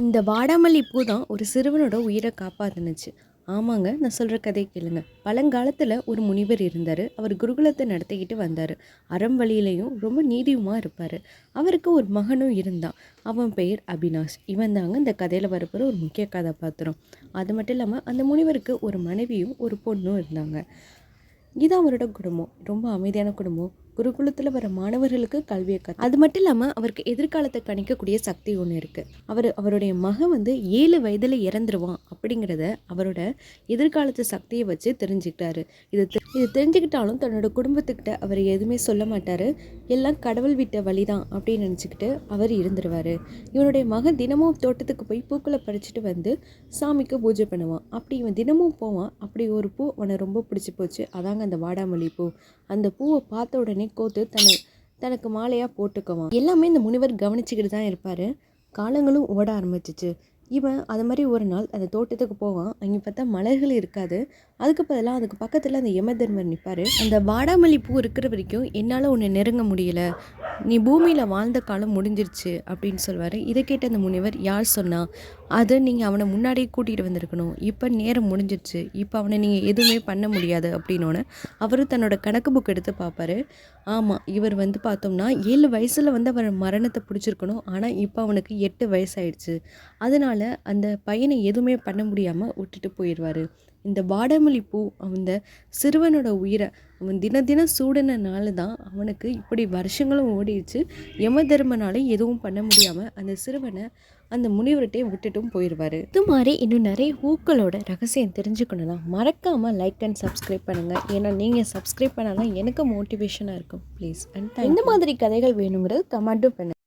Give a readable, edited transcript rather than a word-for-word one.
இந்த வாடாமல்லி பூ தான் ஒரு சிறுவனோட உயிரை காப்பாத்துனுச்சு. ஆமாங்க, நான் சொல்கிற கதையை கேளுங்க. பழங்காலத்தில் ஒரு முனிவர் இருந்தார். அவர் குருகுலத்தை நடத்திக்கிட்டு வந்தார். அறம் வழியிலையும் ரொம்ப நீதியுமாக இருப்பார். அவருக்கு ஒரு மகனும் இருந்தான். அவன் பெயர் அபினாஷ். இவன் தாங்க இந்த கதையில் வரப்போகிற ஒரு முக்கிய கதாபாத்திரம். அது மட்டும் இல்லாமல் அந்த முனிவருக்கு ஒரு மனைவியும் ஒரு பொண்ணும் இருந்தாங்க. இது அவரோட குடும்பம். ரொம்ப அமைதியான குடும்பம். குருகுலத்தில் வர மாணவர்களுக்கு கல்வியை அது மட்டும் இல்லாமல் அவருக்கு எதிர்காலத்தை கணிக்கக்கூடிய சக்தி ஒன்று இருக்குது. அவருடைய மகன் 7 வயதில் இறந்துருவான் அப்படிங்கிறத அவரோட எதிர்காலத்து சக்தியை வச்சு தெரிஞ்சுக்கிட்டாரு. இது தெரிஞ்சுக்கிட்டாலும் தன்னோட குடும்பத்துக்கிட்ட அவர் எதுவுமே சொல்ல மாட்டார். எல்லாம் கடவுள் விட்ட வழிதான் அப்படின்னு நினச்சிக்கிட்டு அவர் இருந்துருவார். இவனுடைய மகன் தினமும் தோட்டத்துக்கு போய் பூக்களை பறிச்சுட்டு வந்து சாமிக்கு பூஜை பண்ணுவான். அப்படி இவன் தினமும் போவான். அப்படி ஒரு பூ அவனை ரொம்ப பிடிச்சி போச்சு. அதாங்க அந்த வாடாமல்லி பூ. அந்த பூவை பார்த்த உடனே கோத்து தனக்கு மாலையாக போட்டுக்குவான். எல்லாமே இந்த முனிவர் கவனிச்சுக்கிட்டு தான் இருப்பார். காலங்களும் ஓட ஆரம்பிச்சிச்சு. இவன் அது மாதிரி ஒரு நாள் அந்த தோட்டத்துக்கு போவான். அங்கே பார்த்தா மலர்கள் இருக்காது. அதுக்கு பதிலாக அதுக்கு பக்கத்தில் அந்த யமதர்மர் நிற்பார். அந்த வாடாமல்லி பூ இருக்கிற வரைக்கும் என்னால் உன்னை நெருங்க முடியல, நீ பூமியில் வாழ்ந்த காலம் முடிஞ்சிருச்சு அப்படின்னு சொல்வார். இதை கேட்ட அந்த முனிவர், யார் சொன்னா? அது நீங்கள் அவனை முன்னாடியே கூட்டிகிட்டு வந்திருக்கணும். இப்போ நேரம் முடிஞ்சிருச்சு, இப்போ அவனை நீங்கள் எதுவுமே பண்ண முடியாது அப்படின்னோடனே அவர் தன்னோட கணக்கு புக் எடுத்து பார்ப்பார். ஆமாம், இவர் பார்த்தோம்னா 7 வயசில் அவர் மரணத்தை பிடிச்சிருக்கணும். ஆனால் இப்போ அவனுக்கு 8 வயசாயிடுச்சு. அதனால் அந்த பையனை எதுவுமே பண்ண முடியாமல் விட்டுட்டு போயிடுவார். இந்த வாடாமல்லி பூ அந்த சிறுவனோட உயிரை அவன் தினம் சூடினால தான் அவனுக்கு இப்படி வருஷங்களும் ஓடிடுச்சு. யம தர்மனால எதுவும் பண்ண முடியாமல் அந்த சிறுவனை அந்த முனிவர்கிட்டே விட்டுட்டும் போயிடுவார். இது மாதிரி இன்னும் நிறைய பூக்களோட ரகசியம் தெரிஞ்சுக்கணும்னா மறக்காமல் லைக் அண்ட் சப்ஸ்கிரைப் பண்ணுங்கள். ஏன்னா நீங்கள் சப்ஸ்கிரைப் பண்ணால் தான் எனக்கு மோட்டிவேஷனாக இருக்கும். ப்ளீஸ் அண்ட் இந்த மாதிரி கதைகள் வேணுங்கிறது கமெண்ட்டும் பண்ணுங்கள்.